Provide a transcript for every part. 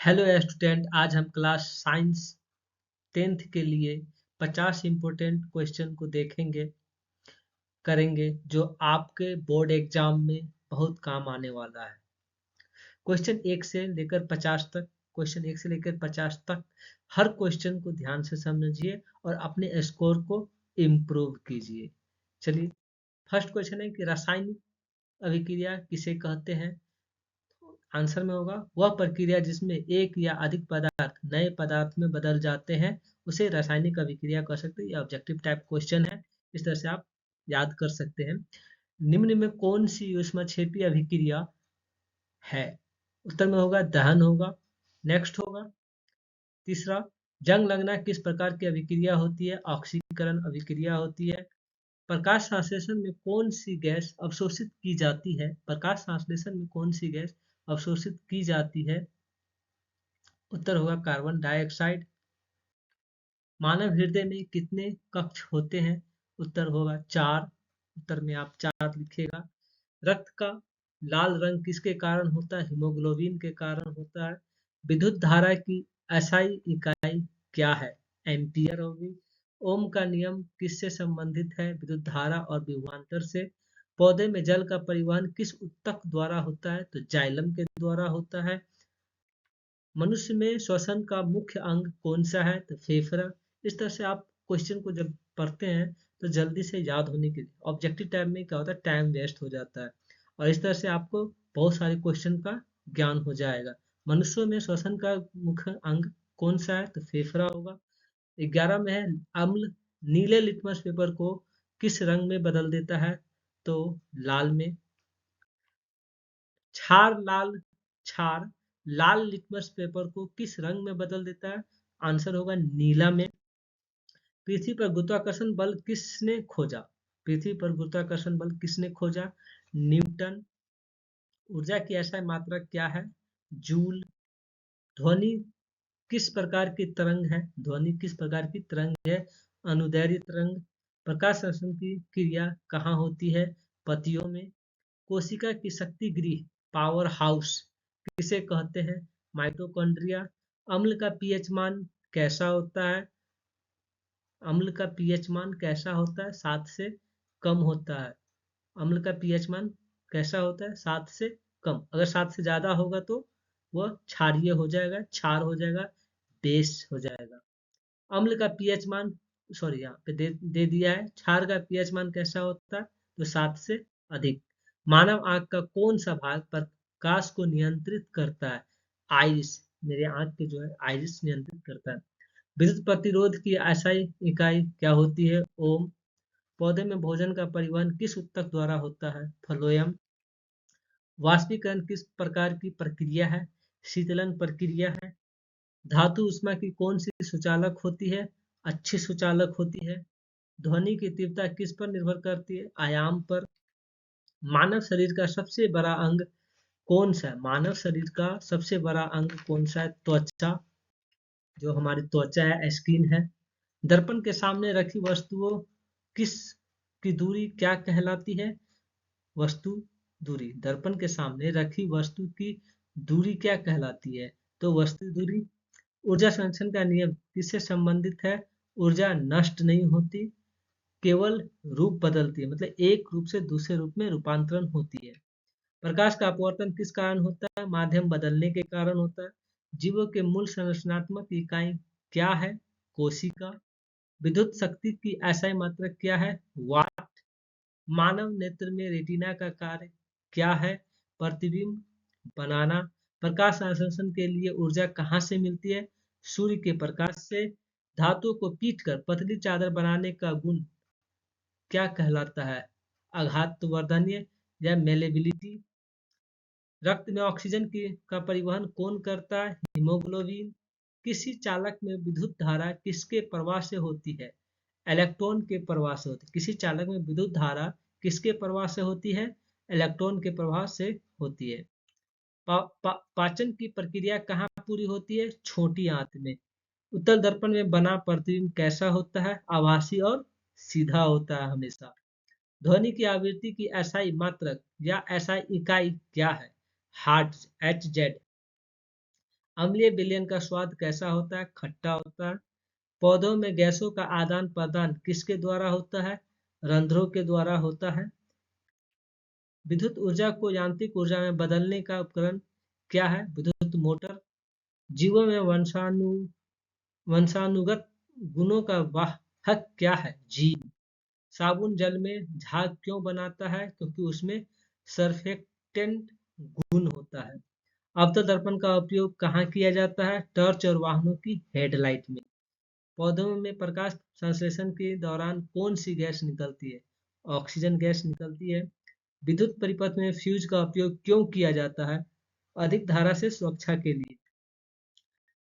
Hello student, आज हम class science 10th के लिए 50 इम्पोर्टेंट क्वेश्चन को करेंगे जो आपके बोर्ड एग्जाम में बहुत काम आने वाला है। क्वेश्चन 1 से लेकर 50 तक क्वेश्चन 1 से लेकर 50 तक हर क्वेश्चन को ध्यान से समझिए और अपने स्कोर को इम्प्रूव कीजिए। चलिए, फर्स्ट क्वेश्चन है कि रासायनिक अभिक्रिया किसे कहते हैं। आंसर में होगा वह प्रक्रिया जिसमें एक या अधिक पदार्थ नए पदार्थ में बदल जाते हैं उसे रासायनिक अभिक्रिया कह सकते हैं। यह ऑब्जेक्टिव टाइप क्वेश्चन है, इस तरह से आप याद कर सकते हैं। निम्न में कौन सी ऊष्माक्षेपीय अभिक्रिया है। उत्तर में होगा दहन होगा। नेक्स्ट होगा तीसरा, जंग लगना किस प्रकार की अभिक्रिया होती है। ऑक्सीकरण अभिक्रिया होती है। प्रकाश संश्लेषण में कौन सी गैस अवशोषित की जाती है। प्रकाश संश्लेषण में कौन सी गैस अवशोषित की जाती है। उत्तर होगा कार्बन डाइऑक्साइड। मानव हृदय में कितने कक्ष होते हैं। उत्तर होगा 4। उत्तर में आप 4 लिखिएगा। रक्त का लाल रंग किसके कारण होता है। हीमोग्लोबिन के कारण होता है। विद्युत धारा की एसआई इकाई क्या है। एम्पियर होगी। ओम का नियम किससे संबंधित है। विद्युत धारा और विभवांतर से। पौधे में जल का परिवहन किस ऊतक द्वारा होता है। तो जाइलम के द्वारा होता है। मनुष्य में श्वसन का मुख्य अंग कौन सा है। तो फेफड़ा। इस तरह से आप क्वेश्चन को जब पढ़ते हैं तो जल्दी से याद होने के लिए ऑब्जेक्टिव टाइम में क्या होता है, टाइम वेस्ट हो जाता है और इस तरह से आपको बहुत सारे क्वेश्चन का ज्ञान हो जाएगा। मनुष्यों में श्वसन का मुख्य अंग कौन सा है। तो फेफड़ा होगा। 11 में है अम्ल नीले लिटमस पेपर को किस रंग में बदल देता है। तो लाल में। क्षार लाल लिटमस पेपर को किस रंग में बदल देता है। आंसर होगा नीला में। पृथ्वी पर गुरुत्वाकर्षण बल किसने खोजा। पृथ्वी पर गुरुत्वाकर्षण बल किसने खोजा। न्यूटन। ऊर्जा की ऐसा मात्रा क्या है। जूल। ध्वनि किस प्रकार की तरंग है। ध्वनि किस प्रकार की तरंग है। अनुदैर्ध्य तरंग। प्रकाश संश्लेषण की क्रिया कहाँ होती है। पत्तियों में। कोशिका की शक्ति गृह पावर हाउस किसे कहते हैं। माइटोकॉन्ड्रिया। अम्ल का पीएच मान कैसा होता है। अम्ल का पीएच मान कैसा होता है। 7 से कम होता है। अम्ल का पीएच मान कैसा होता है। 7 से कम। अगर 7 से ज्यादा होगा तो वह क्षारीय हो जाएगा, क्षार हो जाएगा, बेस हो जाएगा। अम्ल का पीएच मान सॉरी यहाँ पे दे दिया है। क्षार का पीएच मान कैसा होता है। तो 7 से अधिक। मानव आंख का कौन सा भाग प्रकाश को नियंत्रित करता है। आइरिस। मेरे आंख के जो है आइरिस नियंत्रित करता है। विद्युत प्रतिरोध की एसआई इकाई क्या होती है। ओम। पौधे में भोजन का परिवहन किस ऊतक द्वारा होता है। फ्लोएम। वाष्पीकरण किस प्रकार की प्रक्रिया है। शीतलन प्रक्रिया है। धातु उष्मा की कौन सी सुचालक होती है। अच्छी सुचालक होती है। ध्वनि की तीव्रता किस पर निर्भर करती है। आयाम पर। मानव शरीर का सबसे बड़ा अंग कौन सा है। मानव शरीर का सबसे बड़ा अंग कौन सा है। त्वचा। जो हमारी त्वचा है, स्किन है। दर्पण के सामने रखी वस्तुओं किस की दूरी क्या कहलाती है। वस्तु दूरी। दर्पण के सामने रखी वस्तु की दूरी क्या कहलाती है। तो वस्तु दूरी। ऊर्जा संरक्षण का नियम किससे संबंधित है। ऊर्जा नष्ट नहीं होती, केवल रूप बदलती है, मतलब एक रूप से दूसरे रूप में रूपांतरण होती है। प्रकाश का अपवर्तन किस कारण होता है। माध्यम बदलने के कारण होता है। जीवों के मूल संरचनात्मक इकाई क्या है। कोशिका। विद्युत शक्ति की एसआई मात्रा क्या है। वाट। मानव नेत्र में रेटिना का कार्य क्या है। प्रतिबिंब बनाना। प्रकाश संश्लेषण के लिए ऊर्जा कहाँ से मिलती है। सूर्य के प्रकाश से। धातु को पीटकर पतली चादर बनाने का गुण क्या कहलाता है। आघातवर्धनीय या मेलेबिलिटी। रक्त में ऑक्सीजन का परिवहन कौन करता है। हीमोग्लोबिन। किसी चालक में विद्युत धारा किसके प्रवाह से होती है। इलेक्ट्रॉन के प्रवाह से होती है। किसी चालक में विद्युत धारा किसके प्रवाह से होती है। इलेक्ट्रॉन के प्रवाह से होती है। पाचन की प्रक्रिया कहाँ पूरी होती है। छोटी आंत में। उत्तल दर्पण में बना प्रतिबिंब कैसा होता है। आभासी और सीधा होता है हमेशा। ध्वनि की आवृत्ति की एसआई मात्रक या एसआई इकाई क्या है। हर्ट्ज। H Z. अम्लीय विलयन का स्वाद कैसा होता है? खट्टा होता है। पौधों में गैसों का आदान प्रदान किसके द्वारा होता है? रंध्रों के द्वारा होता है। विद्युत ऊर्जा को यांत्रिक ऊर्जा में बदलने का उपकरण क्या है? विद्युत मोटर। जीवों में वंशानुगत गुणों का वाहक क्या है? जीन। साबुन जल में झाग क्यों बनाता है? क्योंकि उसमें सरफेक्टेंट गुण होता है। अवतल दर्पण का उपयोग कहाँ किया जाता है? टॉर्च और वाहनों की हेडलाइट में। पौधों में प्रकाश संश्लेषण के दौरान कौन सी गैस निकलती है? ऑक्सीजन गैस निकलती है। विद्युत परिपथ में फ्यूज का उपयोग क्यों किया जाता है? अधिक धारा से सुरक्षा के लिए।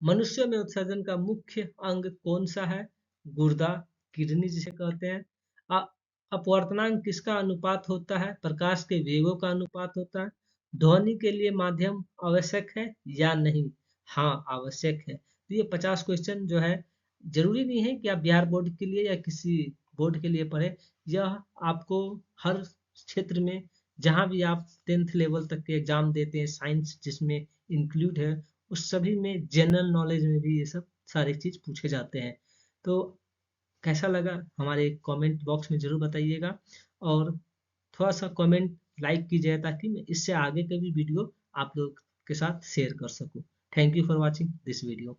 मनुष्य में उत्सर्जन का मुख्य अंग कौन सा है? गुर्दा, किडनी जिसे कहते हैं। अ- अपवर्तनांक किसका अनुपात होता है? प्रकाश के वेगों का अनुपात होता है। ध्वनि के लिए माध्यम आवश्यक है या नहीं? हाँ, आवश्यक है। तो ये 50 क्वेश्चन जो है, जरूरी नहीं है कि आप बिहार बोर्ड के लिए या किसी बोर्ड के लिए पढ़े। यह आपको हर क्षेत्र में, जहाँ भी आप 10th लेवल तक के एग्जाम देते हैं, साइंस जिसमें इंक्लूड है, उस सभी में जनरल नॉलेज में भी ये सब सारी चीज पूछे जाते हैं। तो कैसा लगा हमारे कमेंट बॉक्स में जरूर बताइएगा, और थोड़ा सा कमेंट लाइक कीजिए ताकि मैं इससे आगे के भी वीडियो आप लोग के साथ शेयर कर सकूं। Thank you for watching this video.